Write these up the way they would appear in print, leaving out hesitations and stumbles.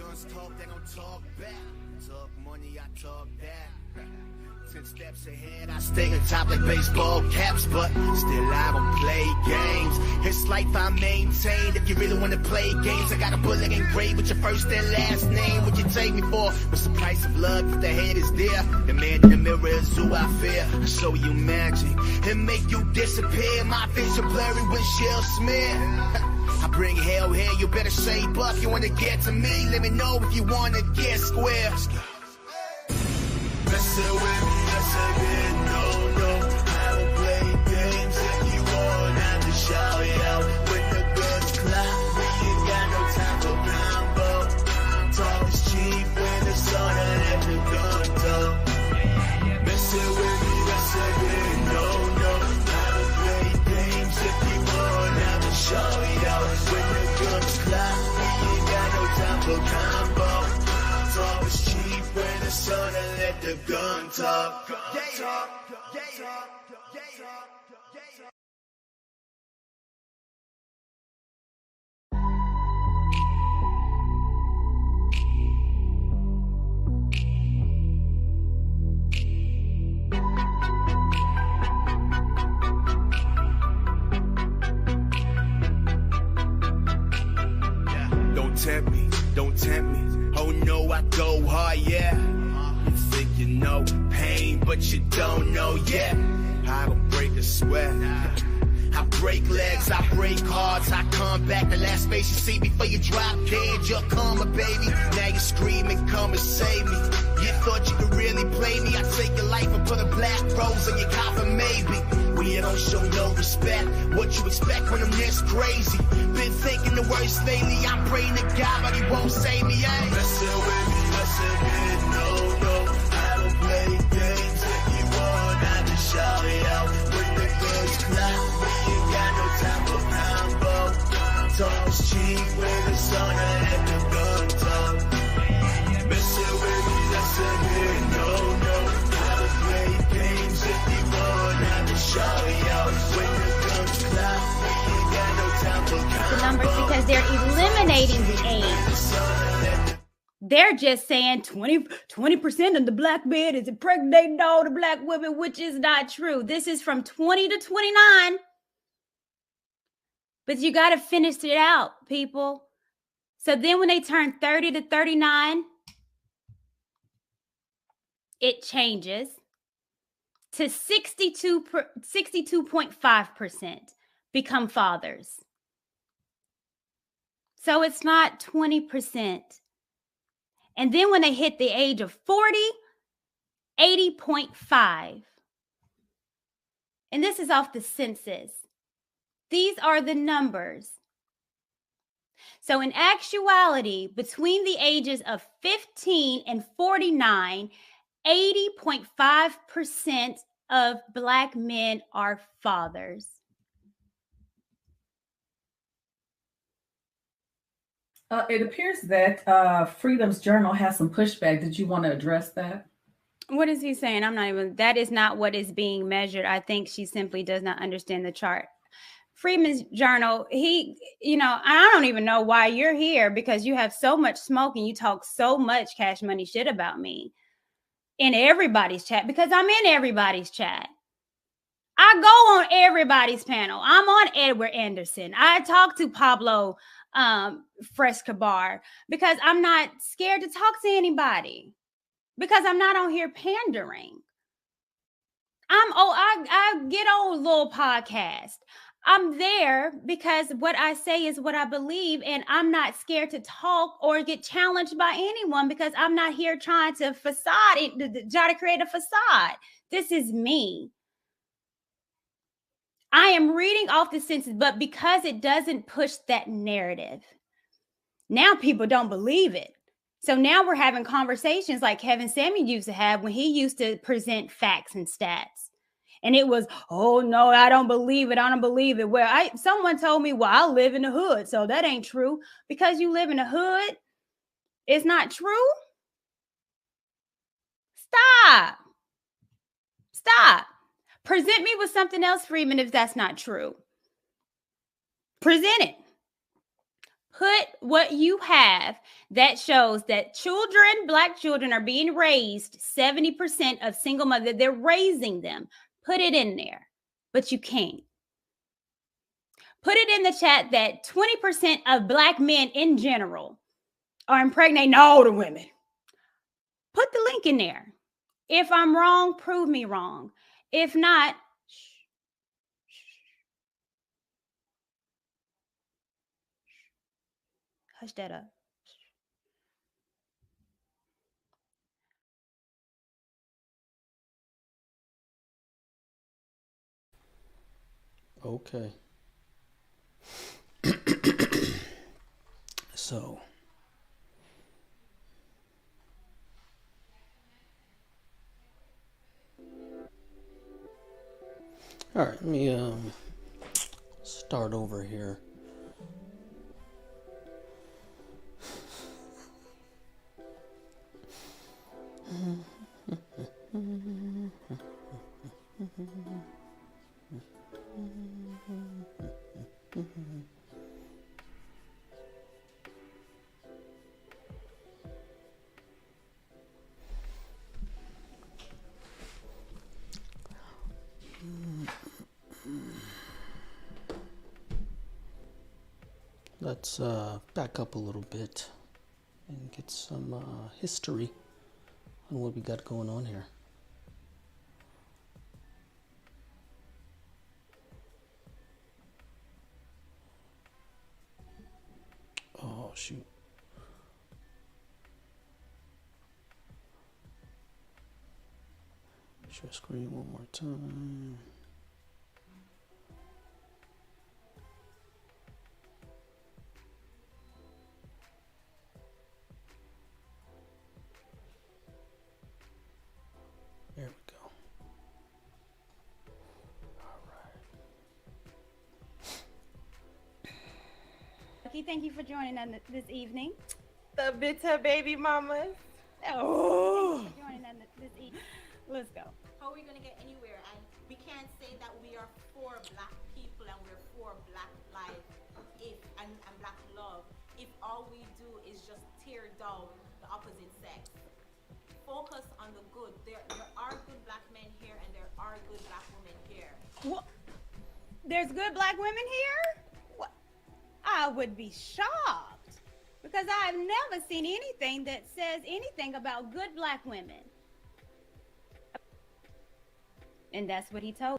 guns talk, they gon' talk back. Talk money, I talk that. 10 steps ahead, I stay on top like baseball caps, but still I don't play games. It's life I maintain. If you really wanna play games, I got a bullet engraved with your first and last name. What you take me for? What's the price of love if the head is there? The man in the mirror is who I fear. I show you magic and make you disappear. My vision blurry, windshield smear. I bring hell here, you better shape up. You wanna get to me, let me know if you wanna get square. Messing with me, that's a bit no. I don't play games. If you want, I just shout it out. When the guns clap, we ain't got no time for combo. Talk is cheap when it's on and let the gun talk. Messing with me, that's a bit no. I don't play games. If you want, I just shout it out. When the guns clap, we ain't got no time for combo. Talk is cheap when it's on and let the gun talk. Don't tempt me. Oh no, I go hard, yeah. You think you know pain, but you don't know yet. I don't break a sweat. I break legs, I break hearts. I come back, the last face you see before you drop dead. You're karma, baby. Now you're screaming, come and save me. You thought you could really play me? I take your life and put a black rose on your coffin, maybe. We don't show no respect. What you expect when I'm this crazy? Been thinking the worst lately. I'm praying to God, but he won't save me, eh? Messing with me, messing with no. I don't play games. If you want, I just shout it out. When the guns clap, we ain't got no time for combo. Talk is cheap when it's on and let the gun talk. Messing with me, that's a bit no. I don't play games. If you want, I just shout it out. When the guns clap, we ain't got no time for combo. The numbers because they're eliminating the age. They're just saying 20% of the black men is impregnating all the black women, which is not true. This is from 20 to 29. But you got to finish it out, people. So then when they turn 30 to 39, it changes to 62.5% become fathers. So it's not 20%. And then when they hit the age of 40, 80.5. And this is off the census. These are the numbers. So in actuality, between the ages of 15 and 49, 80.5% of black men are fathers. It appears that Freedom's Journal has some pushback. Did you want to address that? What is he saying? That is not what is being measured. I think she simply does not understand the chart. Freedom's Journal, I don't even know why you're here because you have so much smoke and you talk so much Cash Money shit about me in everybody's chat because I'm in everybody's chat. I go on everybody's panel. I'm on Edward Anderson. I talk to Pablo Frescobar because I'm not scared to talk to anybody because I'm not on here pandering. I get on a little podcast. I'm there because what I say is what I believe, and I'm not scared to talk or get challenged by anyone because I'm not here trying to try to create a facade. This is me. I am reading off the census, but because it doesn't push that narrative, now people don't believe it. So now we're having conversations like Kevin Samuel used to have when he used to present facts and stats. And it was, oh, no, I don't believe it. I don't believe it. Well, someone told me, well, I live in the hood, so that ain't true. Because you live in the hood, it's not true? Stop. Present me with something else, Freeman, if that's not true. Present it. Put what you have that shows that children, Black children, are being raised 70% of single mothers. They're raising them. Put it in there, but you can't. Put it in the chat that 20% of Black men in general are impregnating all the women. Put the link in there. If I'm wrong, prove me wrong. If not, hush that up. Okay. So. All right, let me start over here. Let's back up a little bit and get some history on what we got going on here. Oh, shoot. Share screen one more time. There we go. All right. Lucky, thank you for joining us this evening. The bitter baby mamas. Oh, thank you for joining us this evening. Let's go. How are we going to get anywhere? And we can't say that we are for Black people and we're for Black life and Black love if all we do is just tear down the opposite sex. Focus on the good. There are good Black men here and there are good Black women here. What? There's good Black women here? What? I would be shocked because I've never seen anything that says anything about good Black women. And that's what he told.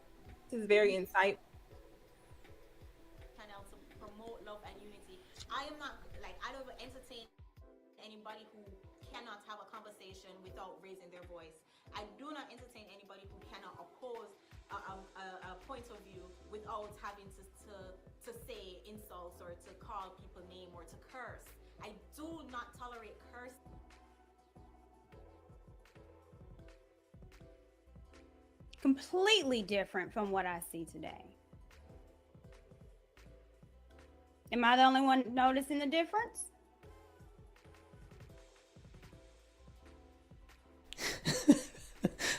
This is very insightful. Channel to promote love and unity. I am not I don't entertain anybody who cannot have a conversation without raising their voice. I do not entertain anybody who cannot oppose a point of view without having to say insults or to call people name or to curse. I do not tolerate curse. Completely different from what I see today. Am I the only one noticing the difference?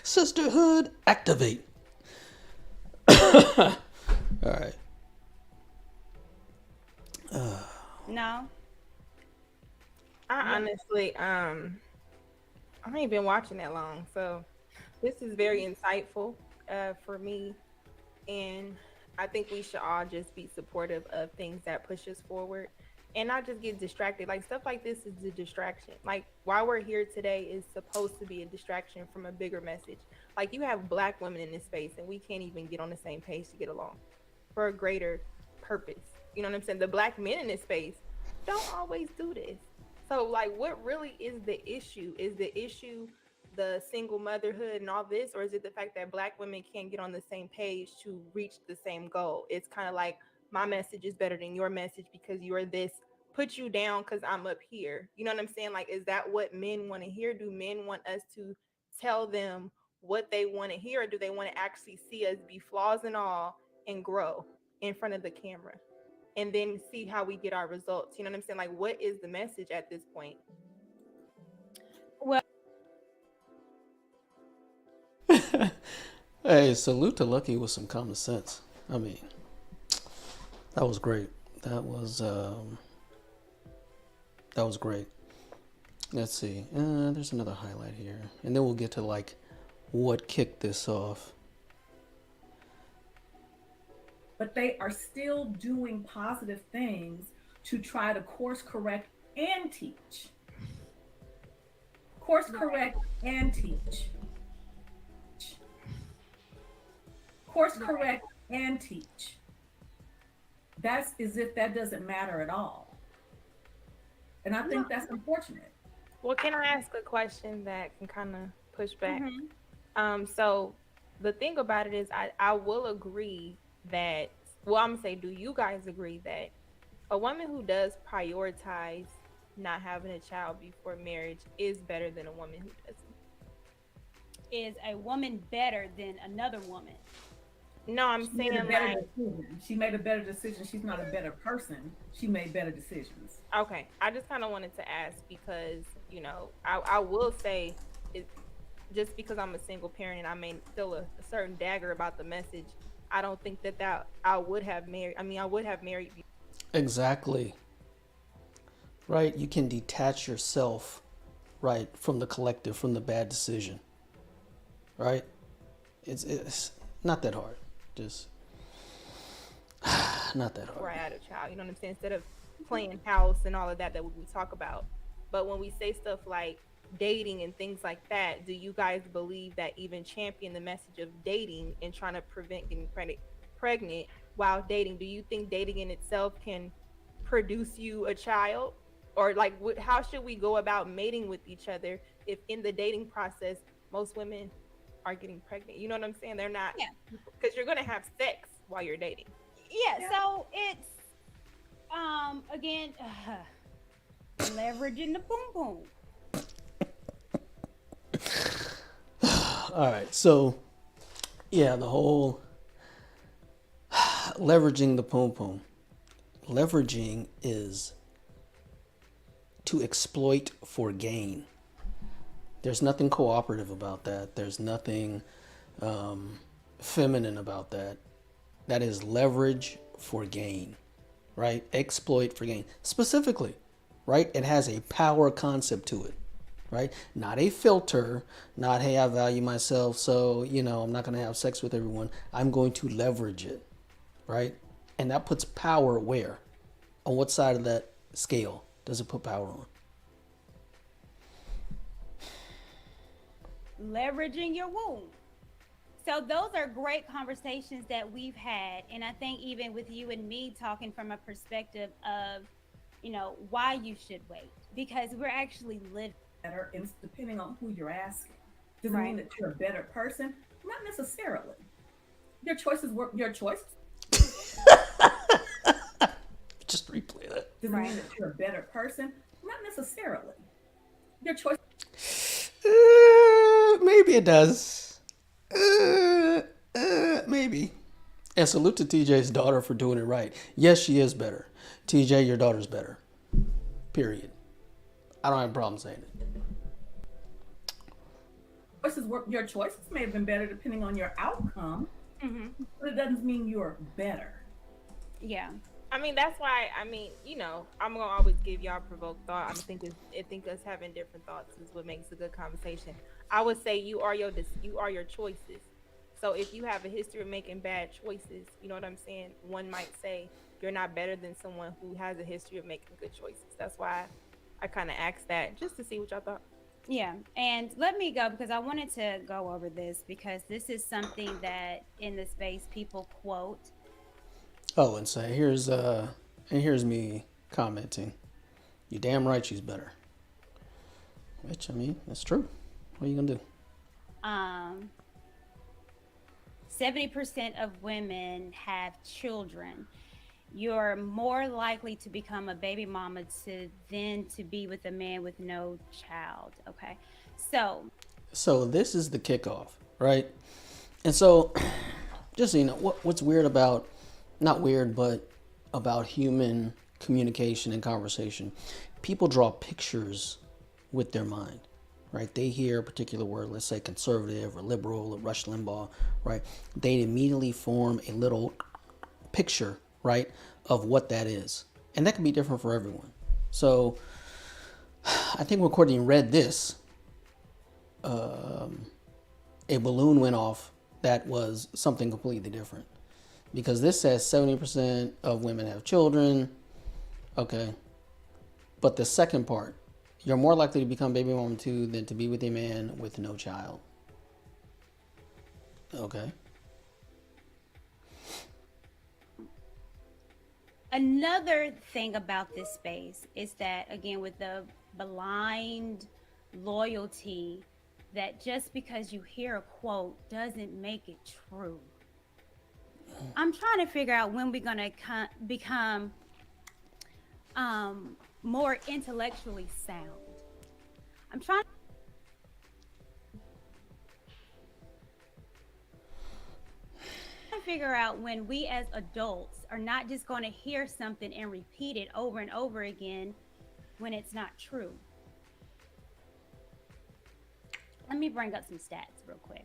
Sisterhood, activate. All right. No. I honestly, I ain't been watching that long, so this is very insightful for me, and I think we should all just be supportive of things that push us forward and not just get distracted. Like, stuff like this is a distraction. Like, why we're here today is supposed to be a distraction from a bigger message. Like, you have Black women in this space and we can't even get on the same page to get along for a greater purpose. You know what I'm saying? The Black men in this space don't always do this. So, like, what really is the issue? Is the issue the single motherhood and all this, or is it the fact that Black women can't get on the same page to reach the same goal? It's kind of like, my message is better than your message because you're this, put you down because I'm up here. You know what I'm saying? Like, is that what men want to hear? Do men want us to tell them what they want to hear, or do they want to actually see us be flaws and all and grow in front of the camera and then see how we get our results? You know what I'm saying? Like, what is the message at this point? Well, Hey, salute to Lucky with some common sense. I mean, that was great. That was That was great. Let's see. There's another highlight here. And then we'll get to like what kicked this off. But they are still doing positive things to try to course correct and teach. Course correct and teach. Course correct and teach. That's as if that doesn't matter at all. And I think that's unfortunate. Well, can I ask a question that can kind of push back? Mhm. So the thing about it is, I will agree that, well, I'm gonna say, do you guys agree that a woman who does prioritize not having a child before marriage is better than a woman who doesn't? Is a woman better than another woman? No, I'm She made a saying better like, decision. She made a better decision. She's not a better person. She made better decisions. okay, I just kind of wanted to ask because, you know, I will say, it, just because I'm a single parent and I may feel a certain dagger about the message, I don't think that I would have married. I mean, I would have married. Exactly. Right? You can detach yourself, right, from the collective, from the bad decision. Right? It's not that hard. Just not that hard. Before I had a child, you know what I'm saying? Instead of playing house and all of that we talk about. But when we say stuff like dating and things like that, do you guys believe that even champion the message of dating and trying to prevent getting pregnant while dating, do you think dating in itself can produce you a child? Or like, how should we go about mating with each other if in the dating process most women are getting pregnant? You know what I'm saying? They're not, because you're gonna have sex while you're dating. Yeah. So it's again leveraging the boom boom. All right. So, yeah, the whole leveraging the poom poom. Leveraging is to exploit for gain. There's nothing cooperative about that. There's nothing feminine about that. That is leverage for gain, right? Exploit for gain. Specifically, right? It has a power concept to it, right? Not a filter, not, hey, I value myself, so, you know, I'm not going to have sex with everyone. I'm going to leverage it, right? And that puts power where? On what side of that scale does it put power on? Leveraging your womb. So those are great conversations that we've had. And I think even with you and me talking from a perspective of, you know, why you should wait, because we're actually living. Better, and depending on who you're asking. Does it mean that you're a better person? Not necessarily. Your choices were your choices. Just replay that. Does it mean that you're a better person? Not necessarily. Your choice. Maybe it does. Maybe. And salute to TJ's daughter for doing it right. Yes, she is better. TJ, your daughter's better. Period. I don't have a problem saying it. Your choices may have been better depending on your outcome, but it doesn't mean you're better. Yeah. I mean, that's why, I mean, you know, I'm going to always give y'all provoked thought. I think us having different thoughts is what makes a good conversation. I would say you are your choices. So if you have a history of making bad choices, you know what I'm saying? One might say you're not better than someone who has a history of making good choices. That's why I kind of asked that, just to see what y'all thought. Yeah. And let me go, because I wanted to go over this, because this is something that in the space people quote. Oh, and say, here's me commenting. You damn right she's better. Which, I mean, that's true. What are you gonna do? 70% of women have children. You're more likely to become a baby mama than to be with a man with no child. Okay. So this is the kickoff, right? And so just so you know, what's weird about, not weird, but about human communication and conversation, people draw pictures with their mind, right? They hear a particular word, let's say conservative or liberal or Rush Limbaugh, right? They immediately form a little picture, right, of what that is. And that can be different for everyone. So I think when Courtney read this, a balloon went off that was something completely different. Because this says 70% of women have children. Okay. But the second part, you're more likely to become baby mom too than to be with a man with no child. Okay. Another thing about this space is that, again, with the blind loyalty, that just because you hear a quote doesn't make it true. I'm trying to figure out when we're going to become more intellectually sound. I'm trying to figure out when we as adults are not just going to hear something and repeat it over and over again when it's not true. Let me bring up some stats real quick.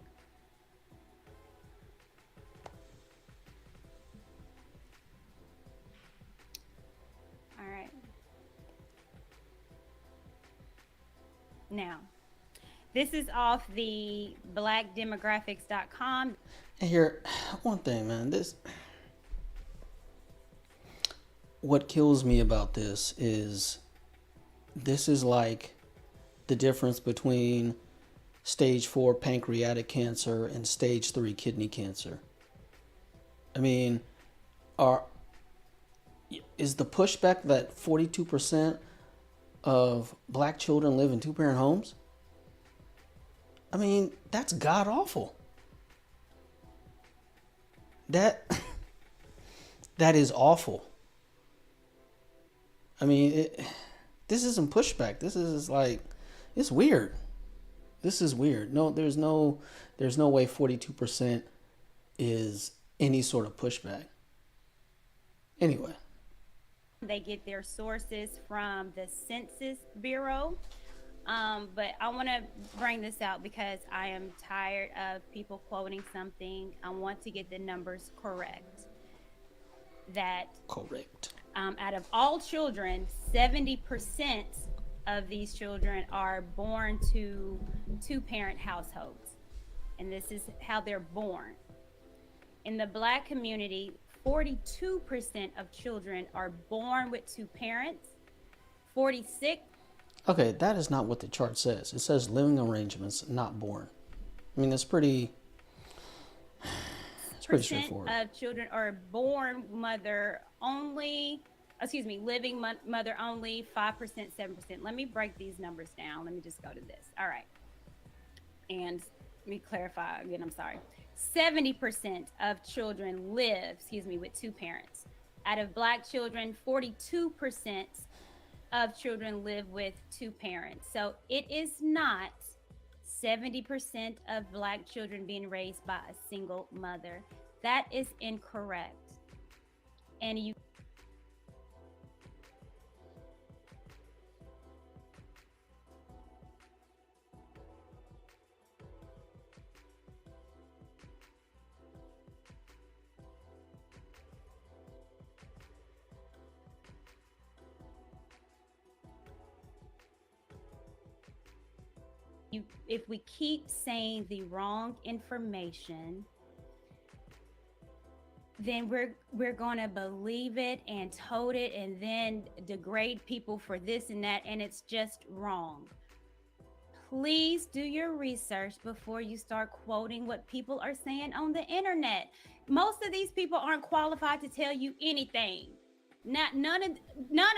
All right. Now, this is off the blackdemographics.com. And here, one thing, man, what kills me about this is like the difference between stage 4 pancreatic cancer and stage 3 kidney cancer. I mean, is the pushback that 42% of black children live in 2-parent homes? I mean, that's god awful. That is awful. I mean, this isn't pushback. This is like, it's weird. This is weird. No, there's no way 42% is any sort of pushback. Anyway. They get their sources from the Census Bureau. But I want to bring this out because I am tired of people quoting something. I want to get the numbers correct. Correct. Out of all children, 70% of these children are born to 2-parent households. And this is how they're born. In the Black community, 42% of children are born with 2 parents. 46. Okay, that is not what the chart says. It says living arrangements, not born. I mean, it's pretty straightforward. Of children are born mother only, living mother only, 5%, 7%. Let me break these numbers down. Let me just go to this. All right. And let me clarify again, I'm sorry. 70% of children live, with 2 parents. Out of Black children, 42% of children live with 2 parents. So it is not 70% of Black children being raised by a single mother. That is incorrect. And if we keep saying the wrong information, then we're going to believe it and tote it and then degrade people for this and that, and it's just wrong. Please do your research before you start quoting what people are saying on the internet. Most of these people aren't qualified to tell you anything. None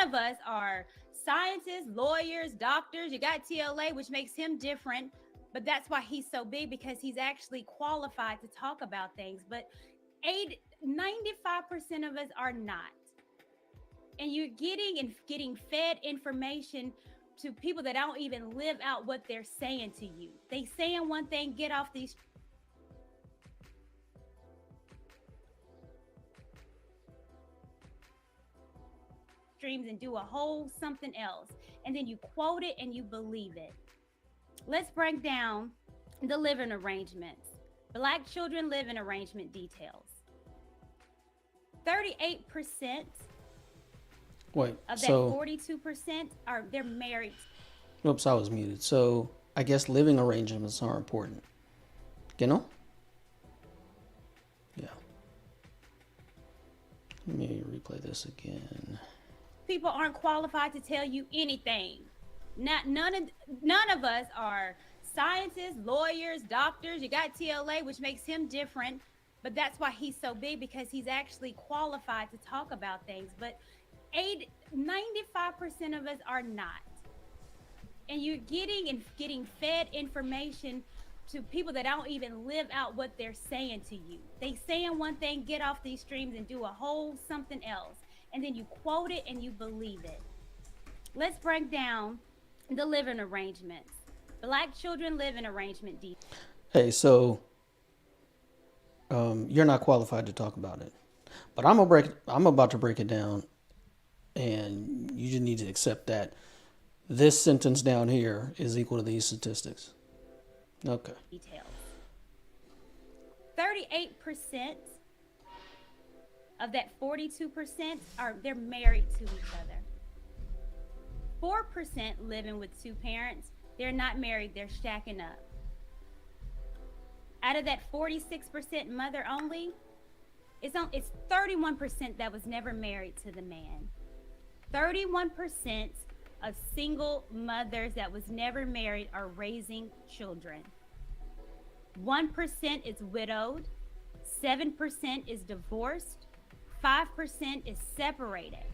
of us are scientists, lawyers, doctors. You got TLA, which makes him different, but that's why he's so big, because he's actually qualified to talk about things. But 95% of us are not. And you're getting fed information to people that don't even live out what they're saying to you. They saying one thing, get off these streams and do a whole something else. And then you quote it and you believe it. Let's break down the living arrangements. Black children live in arrangement details. 38% of that 42% they're married. Oops, I was muted. So I guess living arrangements are important. You know? Yeah. Let me replay this again. People aren't qualified to tell you anything. None of us are scientists, lawyers, doctors. You got TLA, which makes him different, but that's why he's so big, because he's actually qualified to talk about things. But 95% of us are not. And you're getting fed information to people that don't even live out what they're saying to you. They saying one thing, get off these streams and do a whole something else. And then you quote it and you believe it. Let's break down the living arrangements. Black children living arrangement. Hey, so you're not qualified to talk about it, but I'm about to break it down, and you just need to accept that this sentence down here is equal to these statistics. Okay. Details. 38% of that 42% they're married to each other. 4% living with two parents. They're not married, they're stacking up. Out of that 46% mother only, it's 31% that was never married to the man. 31% of single mothers that was never married are raising children. 1% is widowed. 7% is divorced. 5% is separated.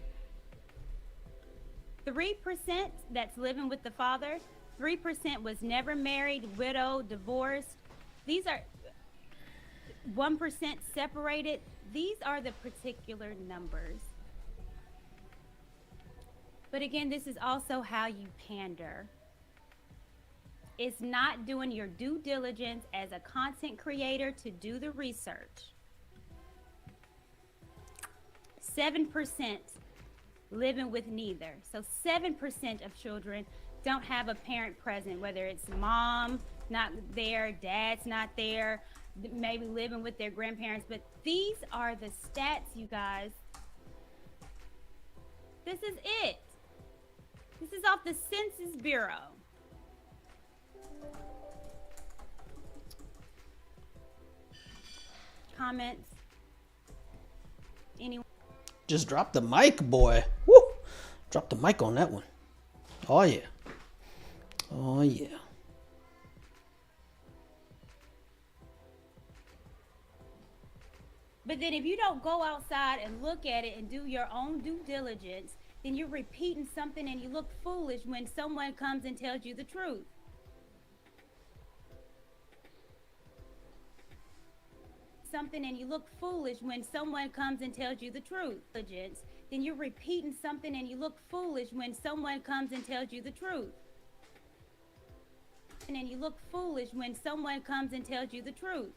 3% that's living with the father. 3% was never married, widowed, divorced. These are 1% separated. These are the particular numbers. But again, this is also how you pander. It's not doing your due diligence as a content creator to do the research. 7% living with neither. So 7% of children don't have a parent present, whether it's mom not there, dad's not there, maybe living with their grandparents. But these are the stats, you guys. This is it. This is off the Census Bureau. Comments? Anyone? Just drop the mic, boy. Woo! Drop the mic on that one. Oh, yeah. Oh, yeah. But then if you don't go outside and look at it and do your own due diligence, then you're repeating something and you look foolish when someone comes and tells you the truth. Something and you look foolish when someone comes and tells you the truth. Then you're repeating something and you look foolish when someone comes and tells you the truth. And then you look foolish when someone comes and tells you the truth.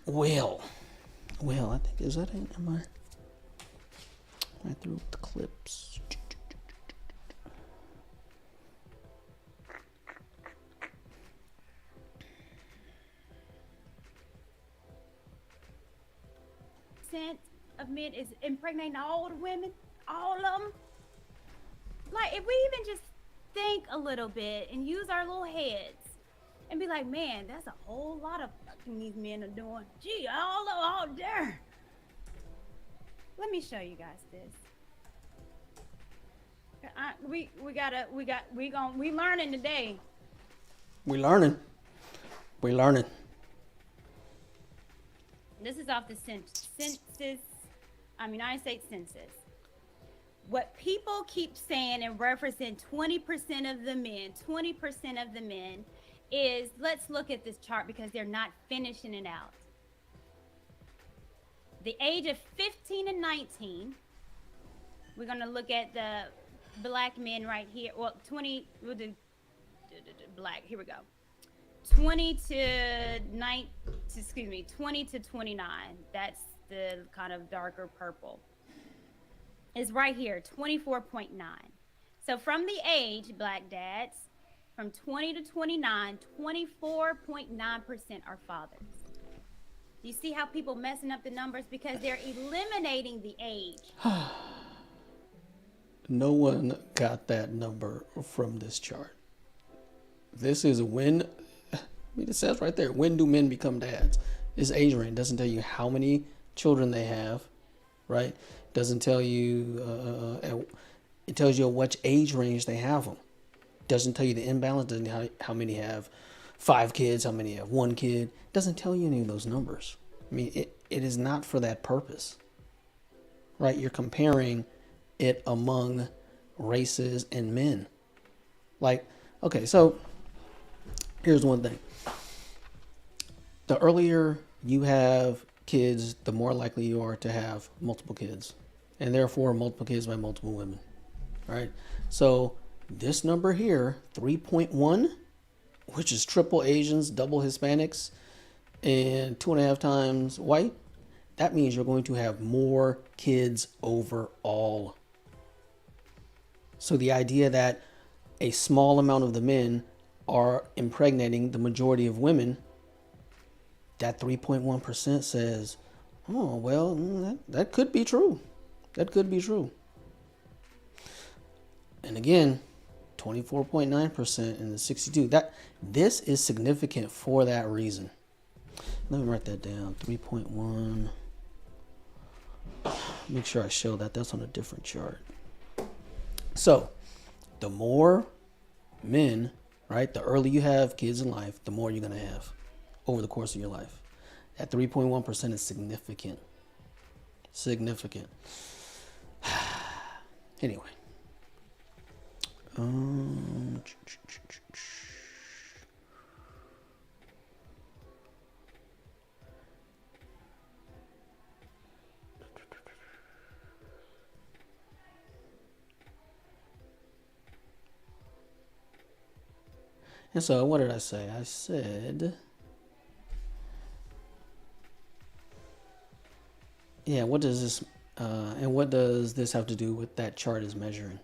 Well, I think, is that it? Am I through with the clips? Of men is impregnating all the women, all of them. Like, if we even just think a little bit and use our little heads and be like, man, that's a whole lot of fucking these men are doing. Gee, all there. Let me show you guys this. We learning today. We learning. This is off the United States Census. What people keep saying and referencing 20% of the men is, let's look at this chart because they're not finishing it out. The age of 15 and 19, we're going to look at the black men right here. Well, 20, we'll do black, here we go. 20 to 29. That's the kind of darker purple. Is right here, 24.9. So from the age, black dads, from 20 to 29, 24.9% are fathers. You see how people messing up the numbers because they're eliminating the age. No one got that number from this chart. This is when, I mean, it says right there, when do men become dads? This age range doesn't tell you how many children they have, right? Doesn't tell you, it tells you what age range they have them. Doesn't tell you the imbalance, doesn't tell you how many have 5 kids, how many have 1 kid. Doesn't tell you any of those numbers. I mean, it is not for that purpose, right? You're comparing it among races and men. Like, okay, so here's one thing. The earlier you have kids, the more likely you are to have multiple kids, and therefore multiple kids by multiple women, right? So this number here, 3.1, which is triple Asians, double Hispanics, and 2.5 times white, that means you're going to have more kids overall. So the idea that a small amount of the men are impregnating the majority of women, that 3.1% says, oh, well, that could be true. That could be true. And again, 24.9% in the 62. This is significant for that reason. Let me write that down. 3.1. Make sure I show that. That's on a different chart. So, the more men, right, the earlier you have kids in life, the more you're going to have over the course of your life. That 3.1% is significant. Significant. Anyway. And so, what did I say? I said, yeah, what does this, and what does this have to do with that chart is measuring?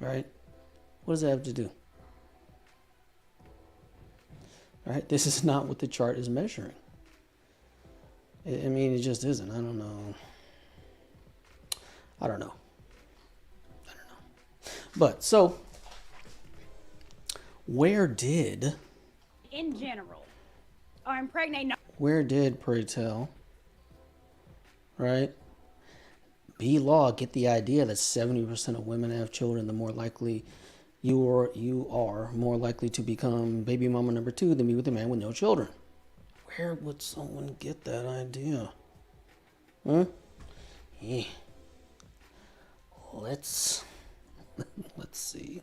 Right? What does that have to do? Right? This is not what the chart is measuring. I mean, it just isn't. I don't know. But, so, where did... In general. Or impregnate... No. Where did, pray tell, right? B-Law get the idea that 70% of women have children, the more likely you are more likely to become baby mama number 2 than be with a man with no children. Where would someone get that idea? Huh? Yeah. Let's see.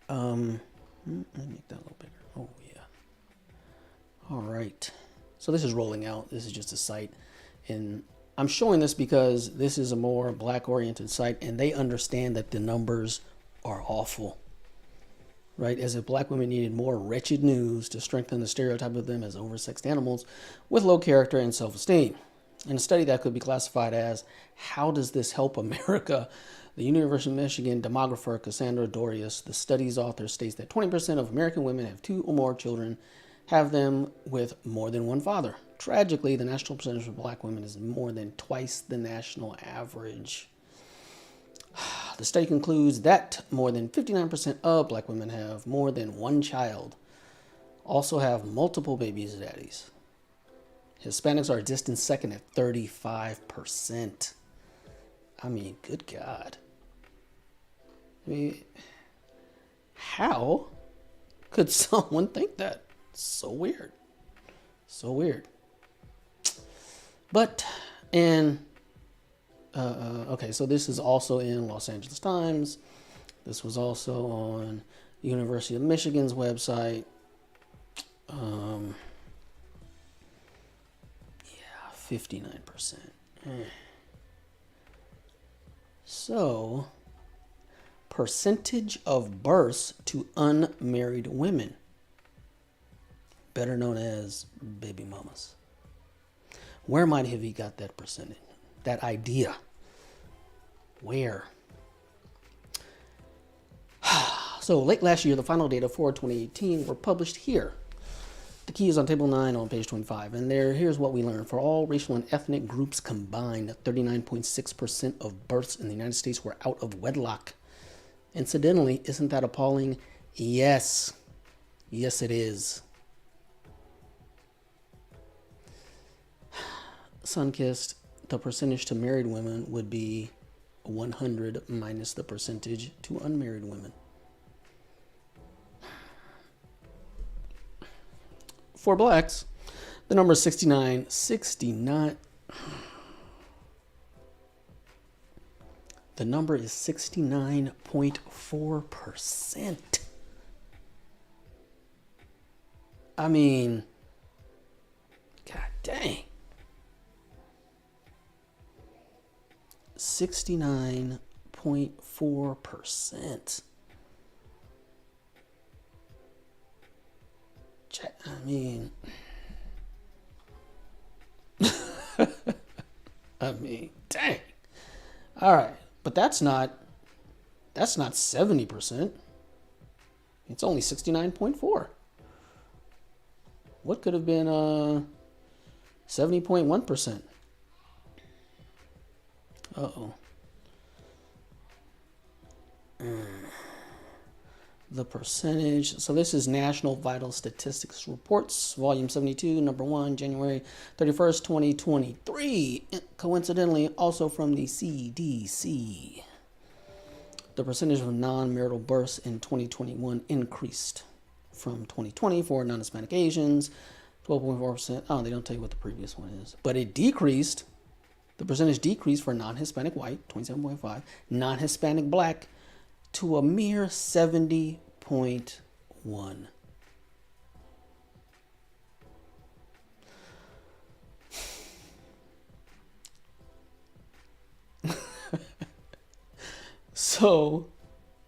Let me make that a little bigger. Oh yeah. All right. So this is rolling out. This is just a site, and I'm showing this because this is a more black-oriented site, and they understand that the numbers are awful, right? As if black women needed more wretched news to strengthen the stereotype of them as oversexed animals with low character and self-esteem. In a study that could be classified as, how does this help America? The University of Michigan demographer Cassandra Dorius, the study's author, states that 20% of American women have 2 or more children, have them with more than one father. Tragically, the national percentage of black women is more than twice the national average. The study concludes that more than 59% of black women have more than one child, also have multiple babies and daddies. Hispanics are a distant second at 35%. I mean, good God. I mean, how could someone think that? So weird. So weird. But, and, okay, so this is also in Los Angeles Times. This was also on University of Michigan's website. Yeah, 59%. So, percentage of births to unmarried women, better known as baby mamas. Where might have he got that percentage? That idea? Where? So late last year, the final data for 2018 were published here. The key is on table 9 on page 25. And here's what we learned. For all racial and ethnic groups combined, 39.6% of births in the United States were out of wedlock. Incidentally, isn't that appalling? Yes. Yes, it is. Sunkissed, the percentage to married women would be 100 minus the percentage to unmarried women. For blacks, the number is 69. 69. The number is 69.4%. I mean, god dang. 69.4%. I mean, dang. All right, but that's not 70%. It's only 69.4. What could have been 70.1%? Uh-oh. The percentage. So this is National Vital Statistics Reports, Volume 72, Number 1, January 31st, 2023. Coincidentally, also from the CDC. The percentage of non-marital births in 2021 increased from 2020 for non-Hispanic Asians, 12.4%. Oh, they don't tell you what the previous one is. But it decreased. The percentage decreased for non-Hispanic white, 27.5, non-Hispanic black, to a mere 70.1. So,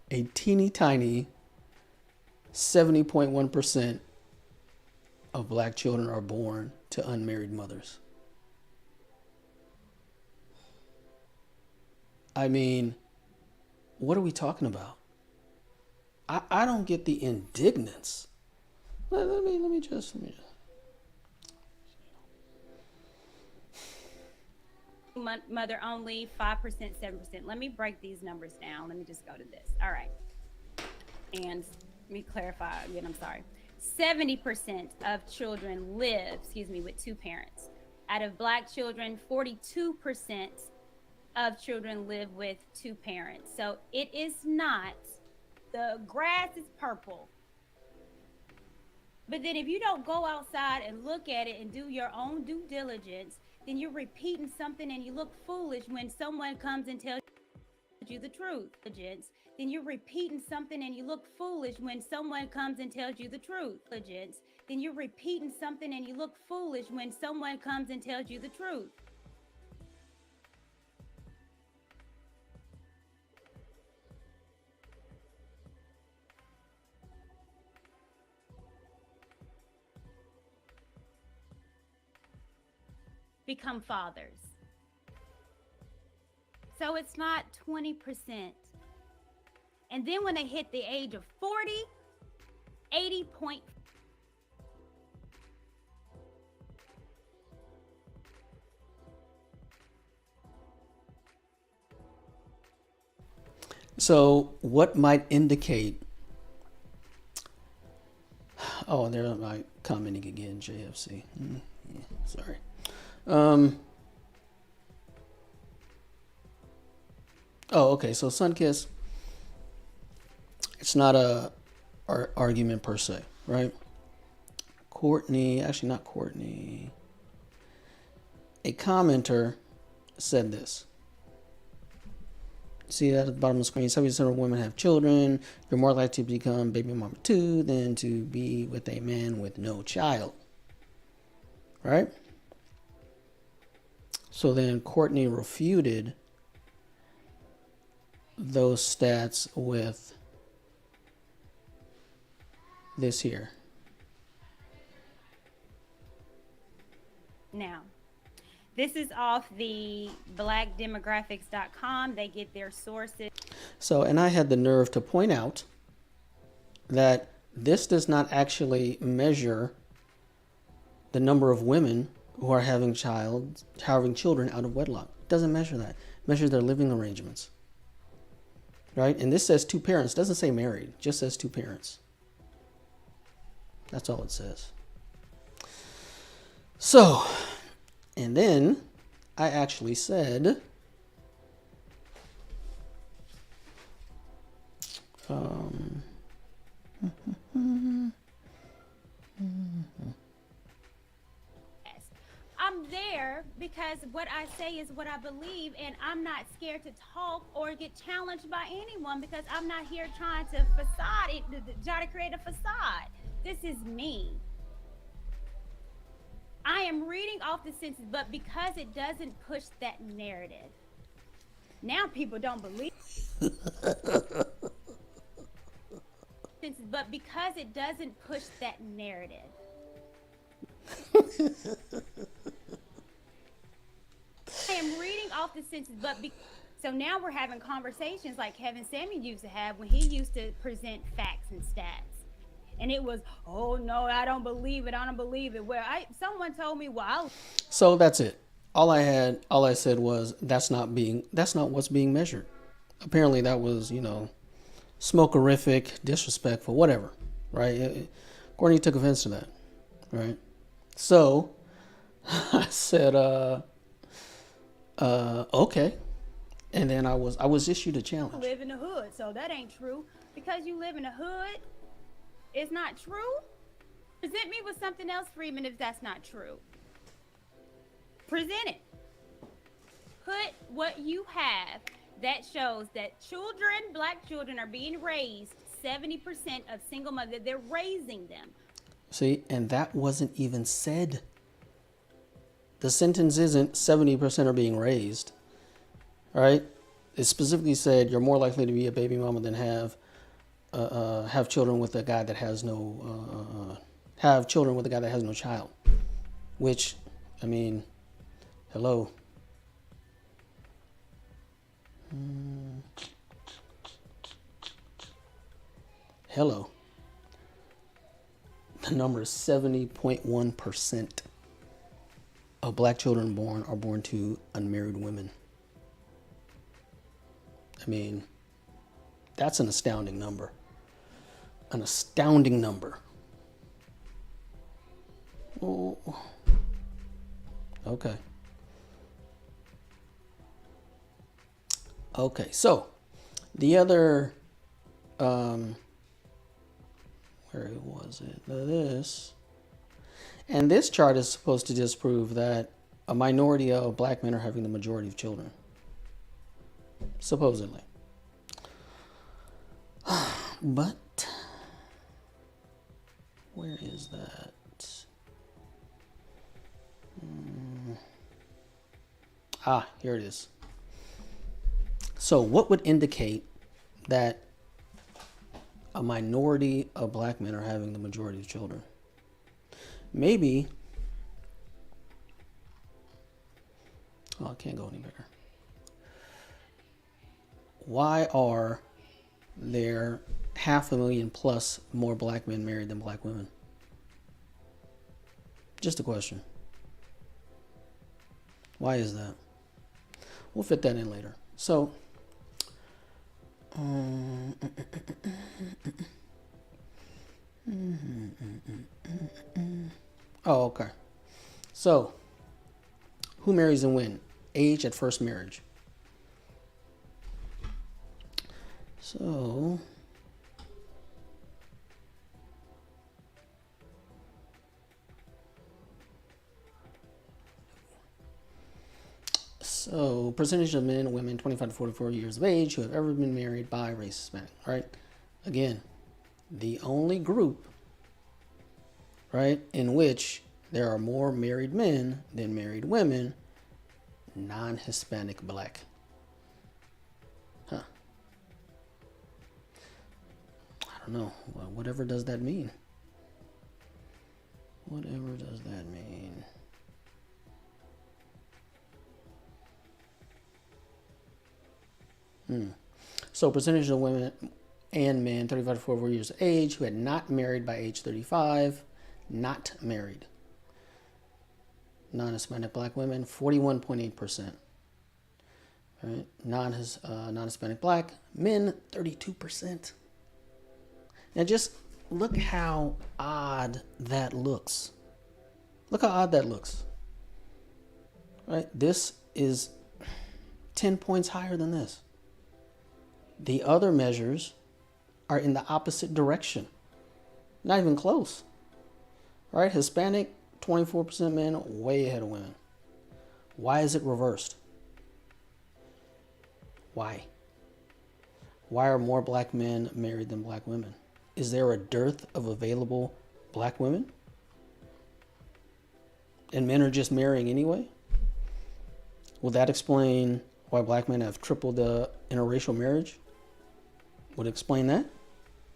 a teeny tiny 70.1% of black children are born to unmarried mothers. I mean, what are we talking about? I don't get the indignance. Let me just. Mother only, 5%, 7%. Let me break these numbers down. Let me just go to this. All right. And let me clarify again. I'm sorry. 70% of children live, with two parents. Out of black children, 42% of children live with two parents. So it is not, the grass is purple. But then if you don't go outside and look at it and do your own due diligence, then you're repeating something and you look foolish when someone comes and tells you the truth. Then you're repeating something and you look foolish when someone comes and tells you the truth. Then you're repeating something and you look foolish when someone comes and tells you the truth. Become fathers. So it's not 20%. And then when they hit the age of 40, 80.5%. So what might indicate, oh, they're like commenting again, JFC. Yeah, sorry. Oh, okay. So Sunkiss, it's not a argument per se, right? Courtney, actually not Courtney. A commenter said this. See that at the bottom of the screen, 70% of women have children. You're more likely to become baby mama too than to be with a man with no child. Right? So then Courtney refuted those stats with this here. Now, this is off the blackdemographics.com. They get their sources. So, and I had the nerve to point out that this does not actually measure the number of women who are having children out of wedlock. It doesn't measure that. It measures their living arrangements. Right? And this says two parents. It doesn't say married. It just says two parents. That's all it says. So, and then I actually said, I'm there because what I say is what I believe, and I'm not scared to talk or get challenged by anyone because I'm not here trying to try to create a facade. This is me. I am reading off the census, but because it doesn't push that narrative, now people don't believe. But because it doesn't push that narrative. I am reading off the census, but so now we're having conversations like Kevin Samuel used to have when he used to present facts and stats. And it was, oh no, I don't believe it. I don't believe it. Where someone told me, well, so that's it. All I said was that's not what's being measured. Apparently that was, smokerific, disrespectful, whatever, right? Courtney took offense to that, right? So I said, okay. And then I was issued a challenge. live in the hood, so that ain't true. Because you live in the hood, it's not true. Present me with something else, Freeman, if that's not true. Present it. Put what you have that shows that black children are being raised 70% of single mothers. They're raising them. See, and that wasn't even said. The sentence isn't 70% are being raised, right? It specifically said you're more likely to be a baby mama than have children with a guy that has no child. Which, I mean, hello. Hello. The number is 70.1% of black children are born to unmarried women. I mean, that's an astounding number. An astounding number. Oh. Okay. Okay, so the other, where was it? This chart is supposed to disprove that a minority of black men are having the majority of children. Supposedly. But, where is that? Here it is. So what would indicate that a minority of black men are having the majority of children? Maybe, I can't go any bigger. Why are there 500,000 plus more black men married than black women? Just a question. Why is that? We'll fit that in later. So, okay. So, who marries and when? Age at first marriage. So, percentage of men and women 25 to 44 years of age who have ever been married by race Hispanic, right? Again, the only group, right, in which there are more married men than married women, non-Hispanic black. Huh. I don't know. Well, whatever does that mean? Whatever does that mean? So percentage of women and men 35 to 44 years of age who had not married by age 35, not married. Non-Hispanic black women, 41.8%. Right? Non-Hispanic black men, 32%. Now just look how odd that looks. Look how odd that looks. Right? This is 10 points higher than this. The other measures are in the opposite direction. Not even close. Right? Hispanic, 24% men, way ahead of women. Why is it reversed? Why? Why are more black men married than black women? Is there a dearth of available black women? And men are just marrying anyway? Will that explain why black men have tripled the interracial marriage? Would it explain that?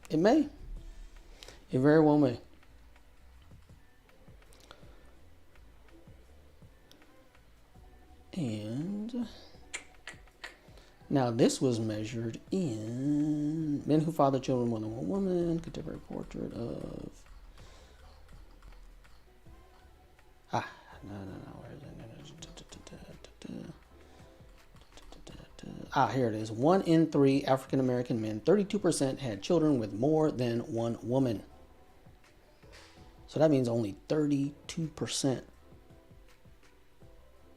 It may. It very well may. And now this was measured in men who father children more than one woman, contemporary portrait of here it is. 1 in 3 African American men, 32% had children with more than one woman. So that means only 32%.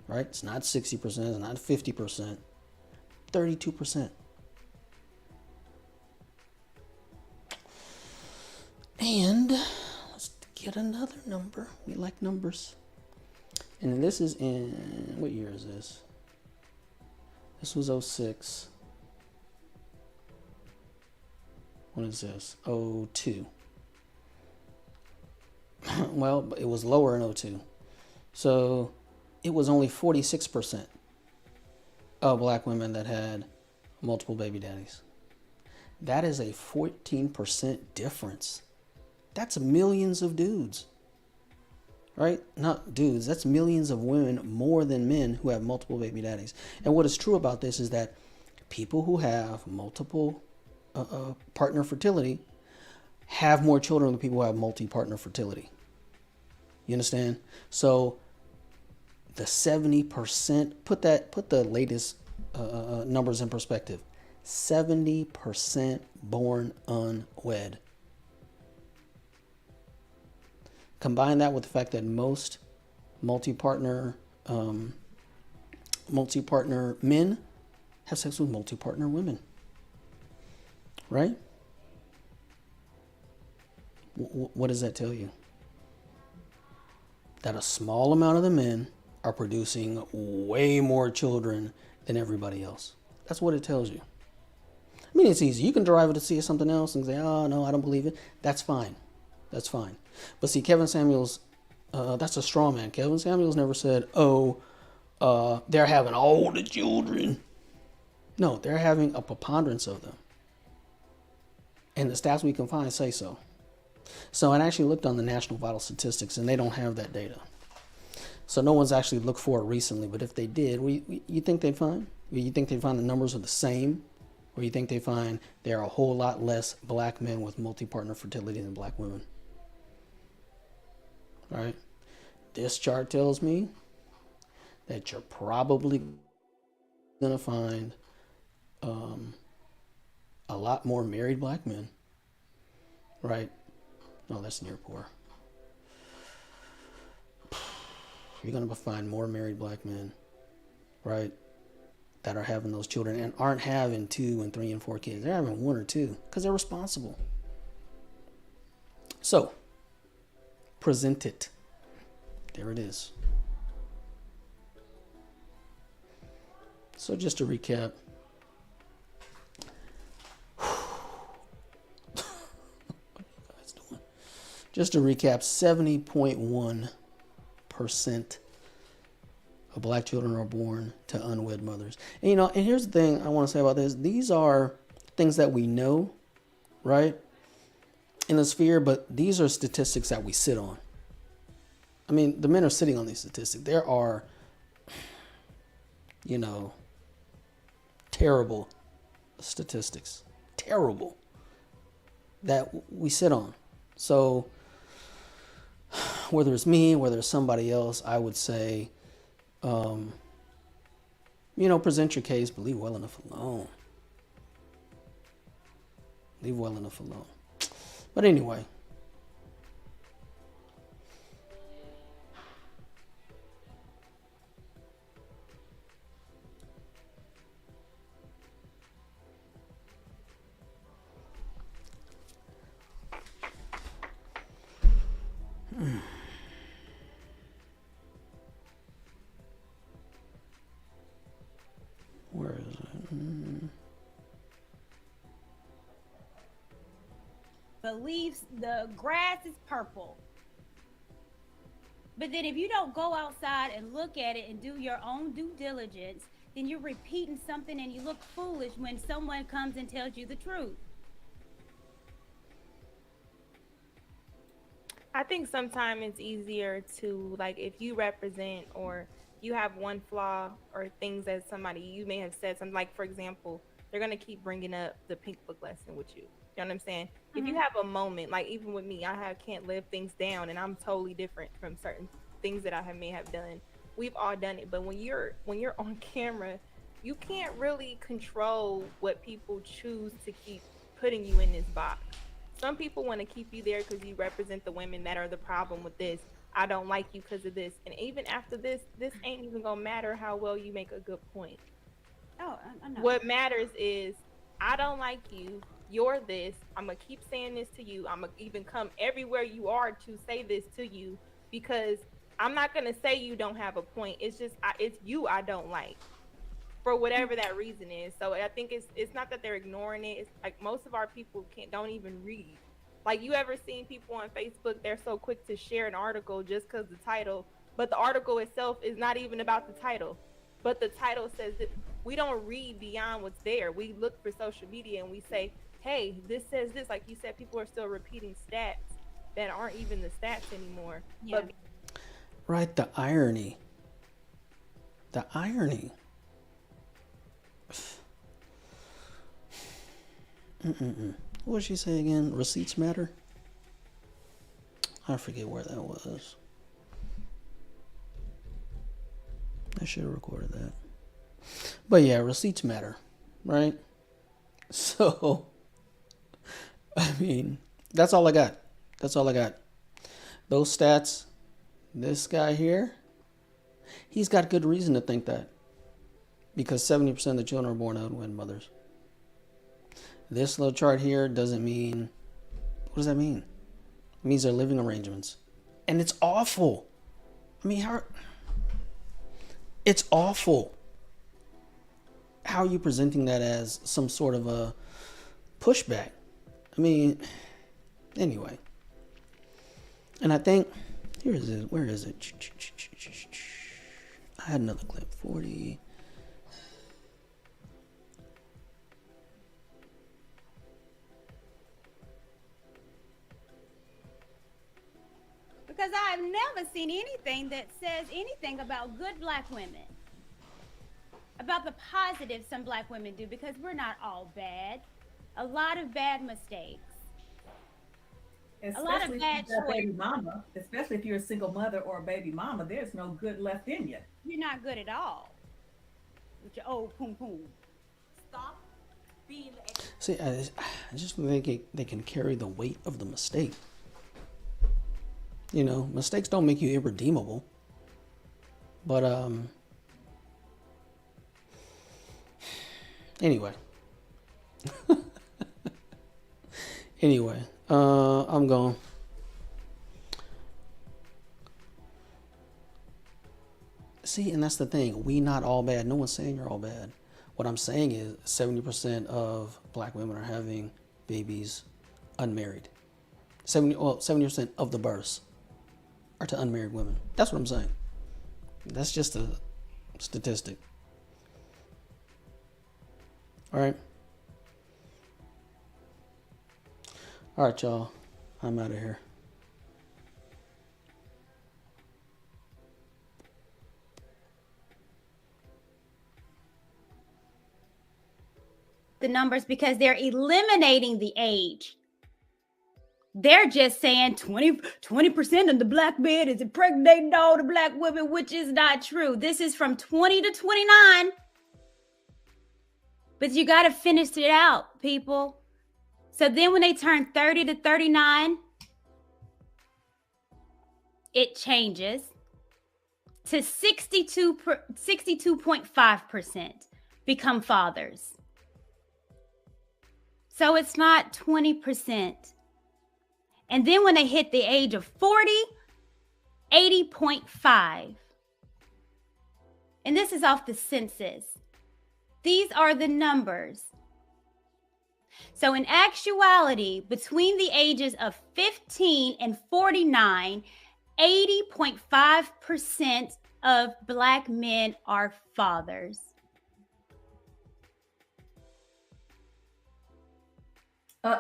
Right? It's not 60%, it's not 50%. 32%. And let's get another number. We like numbers. And this is in, what year is this? This was 06. What is this? 02. Well, it was lower in 02. So it was only 46% of black women that had multiple baby daddies. That is a 14% difference. That's millions of dudes. Right? Not dudes. That's millions of women more than men who have multiple baby daddies. And what is true about this is that people who have multiple partner fertility have more children than people who have multi-partner fertility. You understand? So the 70%, put the latest numbers in perspective. 70% born unwed. Combine that with the fact that most multi-partner men have sex with multi-partner women. Right? What does that tell you? That a small amount of the men are producing way more children than everybody else. That's what it tells you. I mean, it's easy. You can derive it to see something else and say, oh, no, I don't believe it. That's fine. That's fine. But see, Kevin Samuels, that's a straw man. Kevin Samuels never said, they're having all the children. No, they're having a preponderance of them. And the stats we can find say so. So I actually looked on the National Vital Statistics, and they don't have that data. So no one's actually looked for it recently. But if they did, you think they'd find? You think they'd find the numbers are the same? Or you think they find there are a whole lot less black men with multi-partner fertility than black women? All right. This chart tells me that you're probably going to find a lot more married black men. Right? No, that's near poor. You're going to find more married black men, right, that are having those children and aren't having 2 and 3 and 4 kids. They're having 1 or 2 because they're responsible. So, present it. There it is. So just to recap. What are you guys doing? Just to recap, 70.1% of black children are born to unwed mothers. And and here's the thing I want to say about this. These are things that we know, right, in the sphere, but these are statistics that we sit on. I mean, the men are sitting on these statistics. There are, terrible statistics. Terrible. That we sit on. So whether it's me, whether it's somebody else, I would say, present your case, but leave well enough alone. Leave well enough alone. But anyway. Where is it? Believes the grass is purple. But then if you don't go outside and look at it and do your own due diligence, then you're repeating something and you look foolish when someone comes and tells you the truth. I think sometimes it's easier to, like, if you represent or you have one flaw or things that somebody, you may have said something, like, for example, they're going to keep bringing up the Pink Book lesson with you. You know what I'm saying? If you have a moment, like even with me, can't live things down, and I'm totally different from certain things that may have done. We've all done it, but when you're on camera, you can't really control what people choose to keep putting you in this box. Some people want to keep you there because you represent the women that are the problem with this. I don't like you because of this, and even after this ain't even gonna matter how well you make a good point. Oh, I know. What matters is I don't like you. You're this. I'm gonna keep saying this to you. I'm gonna even come everywhere you are to say this to you, because I'm not gonna say you don't have a point. It's just it's you I don't like, for whatever that reason is. So I think it's not that they're ignoring it. It's like most of our people don't even read. Like, you ever seen people on Facebook? They're so quick to share an article just because the title, but the article itself is not even about the title. But the title says that we don't read beyond what's there. We look for social media and we say, hey, this says this. Like you said, people are still repeating stats that aren't even the stats anymore. Yeah. But Right, the irony. The irony. What did she say again? Receipts matter? I forget where that was. I should have recorded that. But yeah, receipts matter, right? So, I mean, that's all I got. That's all I got. Those stats, this guy here, he's got good reason to think that. Because 70% of the children are born unwed mothers. This little chart here doesn't mean, what does that mean? It means their living arrangements. And it's awful. I mean, it's awful. How are you presenting that as some sort of a pushback? I mean, anyway. And I think, here is it. Where is it? I had another clip. 40. Because I've never seen anything that says anything about good black women. About the positives some black women do, because we're not all bad. A lot of bad mistakes. Especially bad if you're a baby choices. mama, especially if you're a single mother or a baby mama, there's no good left in you. You're not good at all. With your old poom poom. Stop being See, I just think they can carry the weight of the mistake. You know, mistakes don't make you irredeemable. But, anyway. I'm gone. See, and that's the thing. We not all bad. No one's saying you're all bad. What I'm saying is 70% of black women are having babies unmarried. 70% of the births are to unmarried women. That's what I'm saying. That's just a statistic. All right. All right, y'all. I'm out of here. The numbers, because they're eliminating the age. They're just saying 20% of the black men is impregnating all the black women, which is not true. This is from 20 to 29. But you got to finish it out, people. So then when they turn 30 to 39, it changes to 62.5% become fathers. So it's not 20%. And then when they hit the age of 40, 80.5. And this is off the census. These are the numbers. So in actuality, between the ages of 15 and 49, 80.5% of black men are fathers.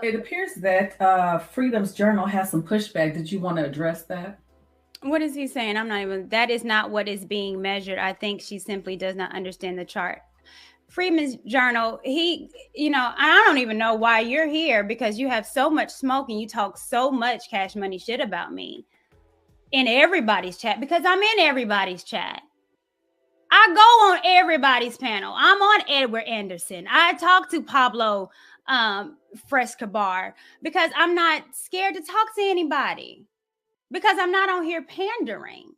It appears that Freedom's Journal has some pushback. Did you want to address that? What is he saying? That is not what is being measured. I think she simply does not understand the chart. Freedom's Journal, I don't even know why you're here, because you have so much smoke and you talk so much Cash Money shit about me in everybody's chat, because I'm in everybody's chat. I go on everybody's panel. I'm on Edward Anderson. I talk to Pablo Frescobar because I'm not scared to talk to anybody, because I'm not on here pandering.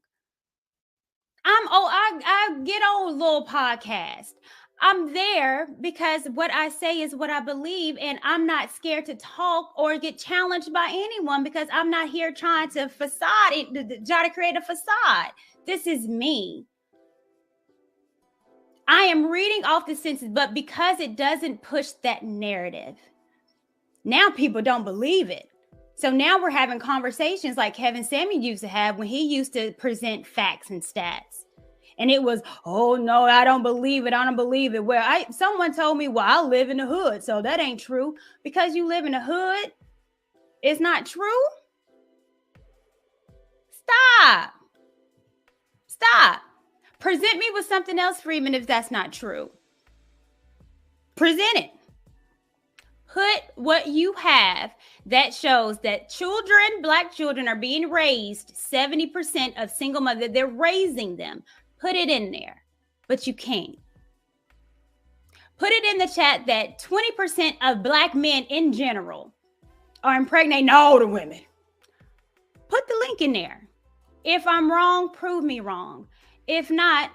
I get on little podcast. I'm there because what I say is what I believe, and I'm not scared to talk or get challenged by anyone, because I'm not here trying to try to create a facade. This is me. I am reading off the census, but because it doesn't push that narrative, now people don't believe it. So now we're having conversations like Kevin Samuel used to have when he used to present facts and stats. And it was, oh no, I don't believe it. I don't believe it. Well, someone told me, well, I live in the hood, so that ain't true. Because you live in the hood, it's not true. Stop. Present me with something else, Freeman, if that's not true. Present it. Put what you have that shows that black children are being raised, 70% of single mothers, they're raising them. Put it in there, but you can't. Put it in the chat that 20% of black men in general are impregnating all the women. Put the link in there. If I'm wrong, prove me wrong. If not,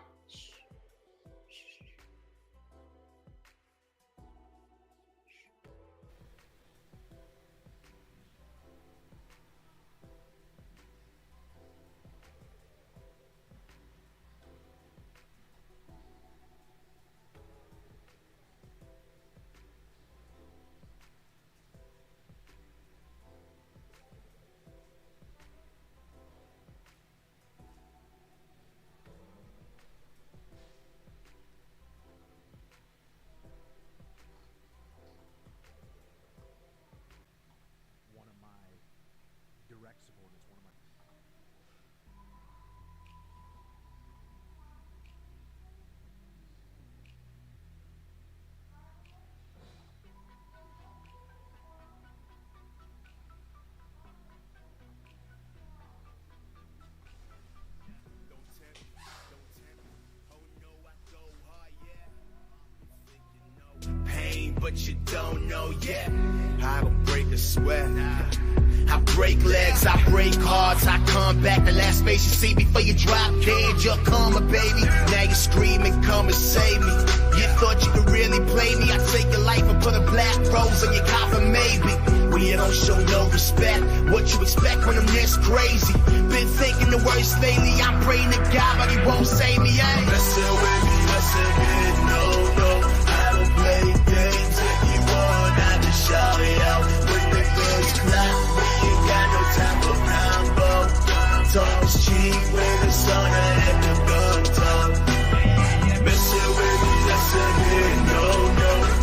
but you don't know yet. I don't break a sweat. I break legs, I break hearts, I come back. The last face you see before you drop dead, you're coming, baby. Now you're screaming, come and save me. You thought you could really play me? I take your life and put a black rose on your coffin, maybe. Well, you don't show no respect. What you expect when I'm this crazy? Been thinking the worst lately. I'm praying to God, but he won't save me. Listen with me, listen with no. I don't play games. If you want, I just shout it out. When the girls clap, we ain't got no time for combo. Talk's cheap when the sun and the gun talk. Listen with me, listen with no.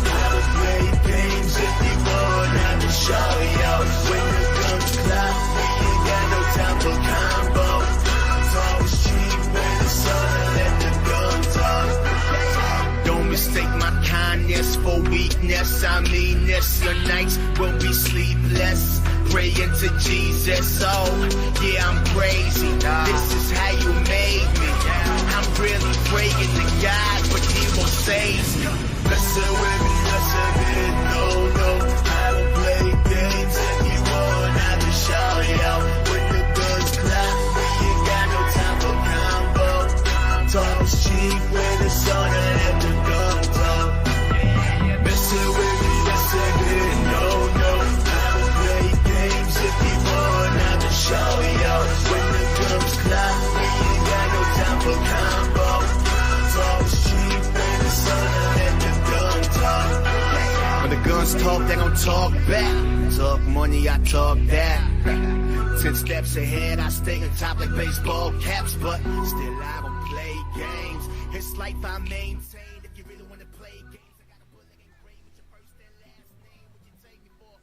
I don't play games. If you want, I just shout it out. When the guns clap, we ain't got no time for combo. Talk's cheap when the sun and the gun talk. Don't mistake my kindness for weakness. I mean this. Your nights will be sleepless. praying to Jesus. Oh, yeah, I'm crazy. This is how you made me. I'm really praying to God, but he won't save me. Listen with me, listen with me. No, I don't play games. If you want, I can show you. When the guns clap, we ain't got no time for combo. Talk's cheap when the sun and the gun talk. Listen with me, listen with me. No, I don't play games. If you want, I can show you. When the guns clap, we ain't got no time for combo. Talk's cheap when the sun and the gun talk. When the guns talk, they gon' talk back. Talk money, I talk that. 10 steps ahead, I stay on top like baseball caps, but still I don't play games. It's life I maintain.